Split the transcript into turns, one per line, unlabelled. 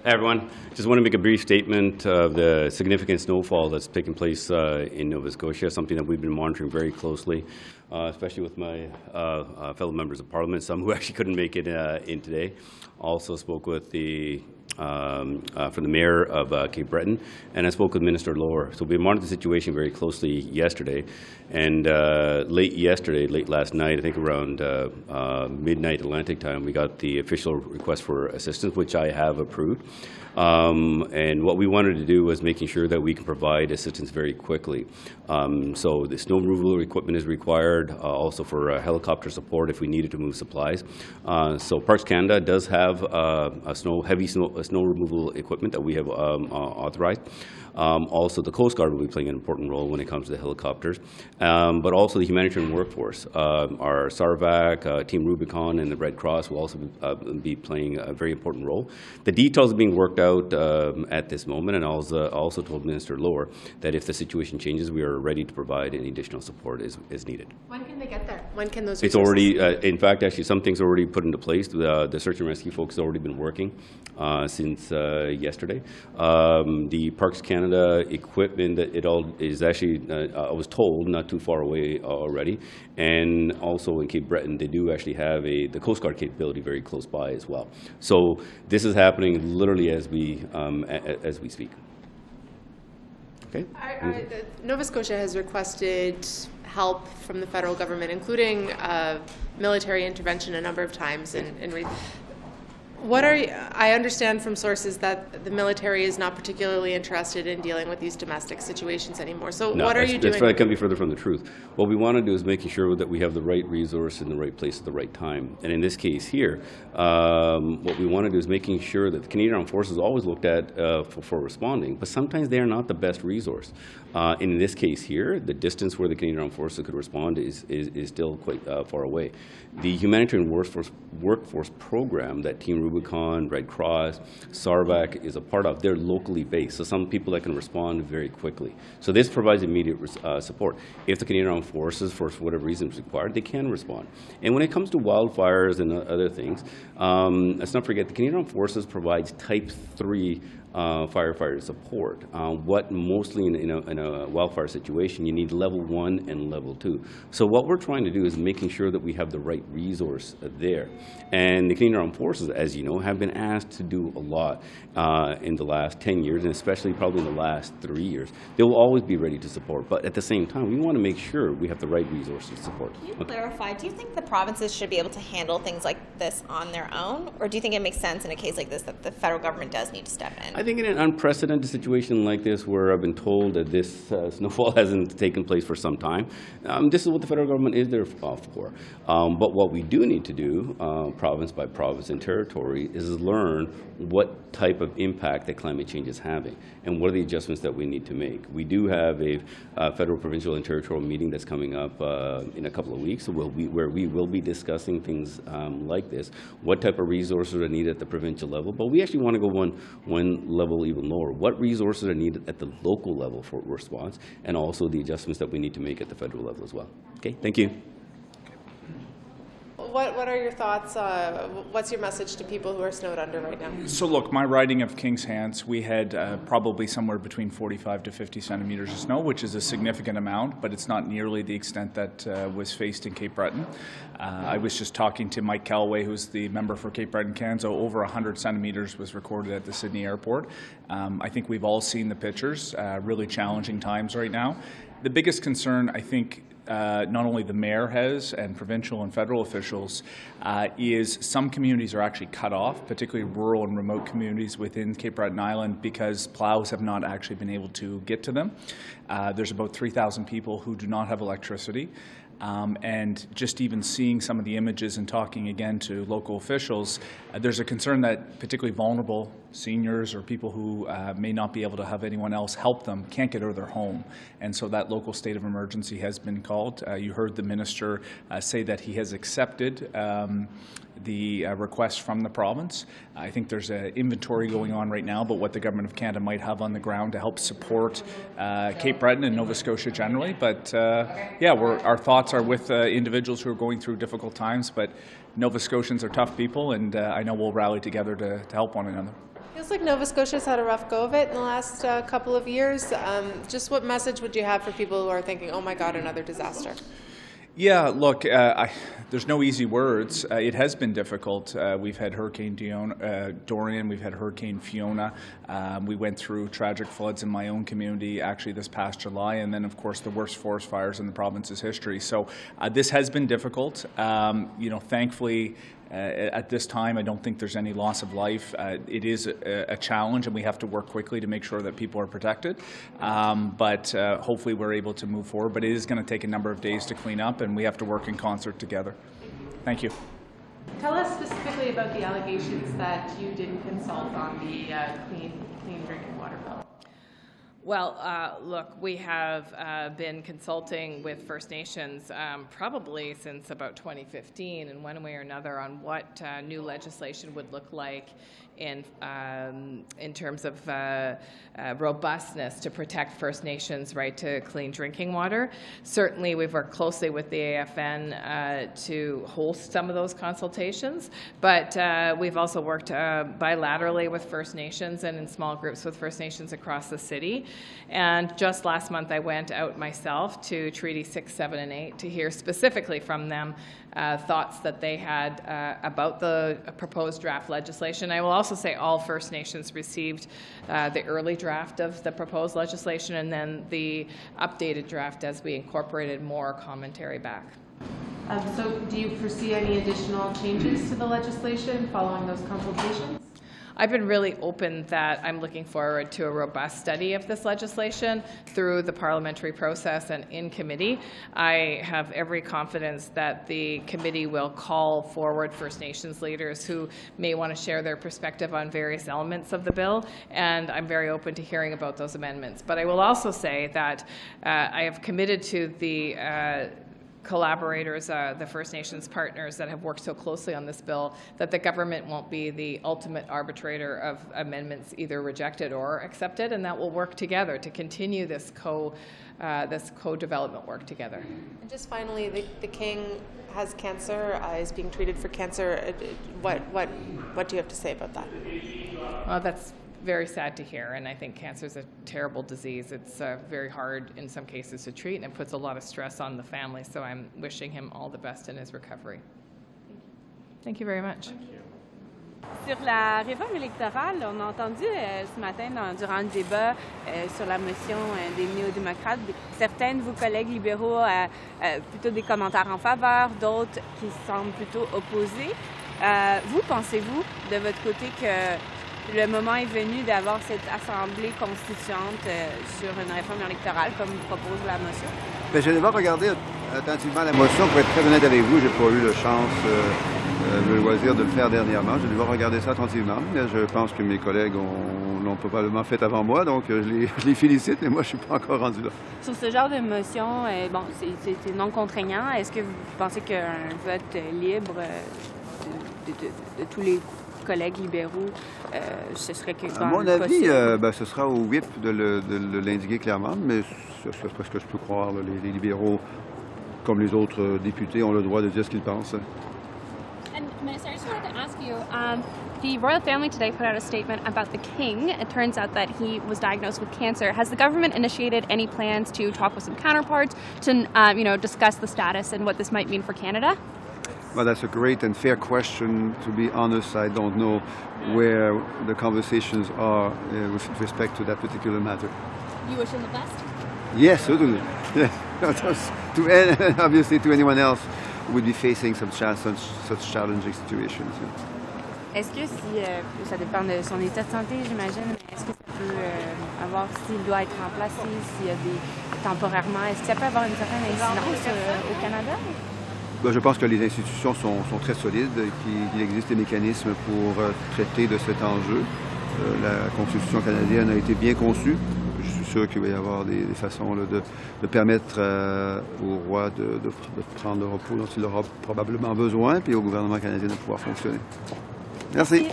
Hi everyone. Just want to make a brief statement of the significant snowfall that's taken place in Nova Scotia, something that we've been monitoring very closely, especially with my fellow members of Parliament, some who actually couldn't make it in today. Also spoke with the from the Mayor of Cape Breton, and I spoke with Minister Lower. So we monitored the situation very closely yesterday, and late last night, I think around midnight Atlantic time, we got the official request for assistance, which I have approved. And what we wanted to do was making sure that we can provide assistance very quickly. So the snow removal equipment is required, also for helicopter support if we needed to move supplies. So Parks Canada does have heavy snow removal equipment that we have authorized. Also, the Coast Guard will be playing an important role when it comes to the helicopters, but also the humanitarian workforce. Our SARVAC, Team Rubicon, and the Red Cross will also be playing a very important role. The details are being worked out at this moment, and I also told Minister Lower that if the situation changes, we are ready to provide any additional support as needed.
When can they get there? When can those?
It's already, in fact, actually, some things are already put into place. The search and rescue folks have already been working since yesterday. The Parks Canada equipment, it all is actually, I was told, not too far away already. And also in Cape Breton, they do actually have the Coast Guard capability very close by as well. So this is happening literally as we speak. Okay.
Nova Scotia has requested help from the federal government, including military intervention a number of times. I understand from sources that the military is not particularly interested in dealing with these domestic situations anymore. So
no,
what are you doing?
That couldn't be further from the truth. What we want to do is making sure that we have the right resource in the right place at the right time. And in this case here, what we want to do is making sure that the Canadian Armed Forces is always looked at for responding, but sometimes they are not the best resource. In this case here, the distance where the Canadian Armed Forces could respond is still quite far away. The humanitarian workforce program that Team Rubicon, Red Cross, SARVAC is a part of, they're locally based, so some people that can respond very quickly. So this provides immediate support. If the Canadian Armed Forces, for whatever reason is required, they can respond. And when it comes to wildfires and other things, let's not forget the Canadian Armed Forces provides Type 3 firefighter support. What mostly in a wildfire situation, you need level 1 and level 2. So what we're trying to do is making sure that we have the right resource there. And the Canadian Armed Forces, as you know, have been asked to do a lot in the last 10 years, and especially probably in the last 3 years. They will always be ready to support, but at the same time, we want to make sure we have the right resources to support.
Can you clarify, do you think the provinces should be able to handle things like this on their own, or do you think it makes sense in a case like this that the federal government does need to step in?
I think in an unprecedented situation like this, where I've been told that this snowfall hasn't taken place for some time, this is what the federal government is there for. But what we do need to do, province by province and territory, is learn what type of impact that climate change is having and what are the adjustments that we need to make. We do have a federal, provincial, and territorial meeting that's coming up in a couple of weeks, where we will be discussing things like this, what type of resources are needed at the provincial level, but we actually want to go one level even lower. What resources are needed at the local level for response, and also the adjustments that we need to make at the federal level as well. Okay, thank you.
What are your thoughts? What's your message to people who are snowed under right now?
So look, my riding of King's Hants, we had probably somewhere between 45 to 50 centimeters of snow, which is a significant amount, but it's not nearly the extent that was faced in Cape Breton. I was just talking to Mike Callaway, who's the member for Cape Breton-Canso. Over 100 centimeters was recorded at the Sydney airport. I think we've all seen the pictures, really challenging times right now. The biggest concern, I think, not only the mayor has and provincial and federal officials, is some communities are actually cut off, particularly rural and remote communities within Cape Breton Island, because plows have not actually been able to get to them. There's about 3,000 people who do not have electricity. And just even seeing some of the images and talking again to local officials, there's a concern that particularly vulnerable seniors or people who may not be able to have anyone else help them can't get out of their home. And so that local state of emergency has been called. You heard the minister say that he has accepted the request from the province. I think there's an inventory going on right now, but what the Government of Canada might have on the ground to help support Cape Breton and Nova Scotia generally. But yeah, our thoughts are with individuals who are going through difficult times, but Nova Scotians are tough people, and I know we'll rally together to help one another.
Feels like Nova Scotia's had a rough go of it in the last couple of years. Just what message would you have for people who are thinking, oh my God, another disaster?
Yeah, look, there's no easy words. It has been difficult. We've had Hurricane Dorian, we've had Hurricane Fiona. We went through tragic floods in my own community actually this past July, and then, of course, the worst forest fires in the province's history. So this has been difficult. Thankfully, at this time, I don't think there's any loss of life. It is a challenge, and we have to work quickly to make sure that people are protected. But hopefully we're able to move forward. But it is going to take a number of days to clean up, and we have to work in concert together. Thank you.
Tell us specifically about the allegations that you didn't consult on the clean drinking water bill.
Well, look, we have been consulting with First Nations probably since about 2015 in one way or another on what new legislation would look like in terms of robustness to protect First Nations' right to clean drinking water. Certainly, we've worked closely with the AFN to host some of those consultations, but we've also worked bilaterally with First Nations and in small groups with First Nations across the city. And just last month, I went out myself to Treaty 6, 7, and 8 to hear specifically from them thoughts that they had about the proposed draft legislation. I will also say all First Nations received the early draft of the proposed legislation and then the updated draft as we incorporated more commentary back.
So do you foresee any additional changes to the legislation following those consultations?
I've been really open that I'm looking forward to a robust study of this legislation through the parliamentary process and in committee. I have every confidence that the committee will call forward First Nations leaders who may want to share their perspective on various elements of the bill, and I'm very open to hearing about those amendments. But I will also say that I have committed to the collaborators, the First Nations partners that have worked so closely on this bill, that the government won't be the ultimate arbitrator of amendments either rejected or accepted, and that we'll work together to continue this co-development work together.
And just finally, the King has cancer, is being treated for cancer. What do you have to say about that?
Well, that's very sad to hear, and I think cancer is a terrible disease. It's very hard in some cases to treat, and it puts a lot of stress on the family, so I'm wishing him all the best in his recovery. Thank you very much.
Sur la réforme électorale, on a entendu ce matin durant le débat sur la motion des néo-démocrates, certains de vos collègues libéraux plutôt des commentaires en faveur, d'autres qui semblent plutôt opposés. Vous, pensez-vous, de votre côté, que le moment est venu d'avoir cette assemblée constituante sur une réforme électorale, comme propose la motion?
Bien, je vais devoir regarder attentivement la motion. Pour être très honnête avec vous, je n'ai pas eu la chance, le loisir de le faire dernièrement. Je vais devoir regarder ça attentivement. Mais je pense que mes collègues l'ont probablement fait avant moi, donc je les félicite, mais moi, je ne suis pas encore rendu là.
Sur ce genre de motion, bon, c'est non contraignant. Est-ce que vous pensez qu'un vote libre de tous les collègues libéraux, ce serait
à mon avis, ce sera au whip de l'indiquer clairement, mais c'est ce que je peux croire. Là, les libéraux, comme les autres députés, ont le droit de dire ce qu'ils pensent.
And Minister, I just wanted to ask you, the royal family today put out a statement about the King. It turns out that he was diagnosed with cancer. Has the government initiated any plans to talk with some counterparts to, discuss the status and what this might mean for Canada?
Well, that's a great and fair question. To be honest, I don't know where the conversations are with respect to that particular matter.
You wish him the best?
Yes, certainly. Yes. Obviously, to anyone else who would be facing such challenging situations.
Yeah. Est-ce que ça dépend de son état de santé, j'imagine, est-ce que ça peut avoir, s'il doit être remplacé, s'il y a temporairement, est-ce que ça peut avoir une certaine incidence au Canada?
Ben, je pense que les institutions sont très solides, qu'il existe des mécanismes pour traiter de cet enjeu. La Constitution canadienne a été bien conçue. Je suis sûr qu'il va y avoir des façons là, de permettre au roi de prendre le repos dont il aura probablement besoin, puis au gouvernement canadien de pouvoir fonctionner. Merci.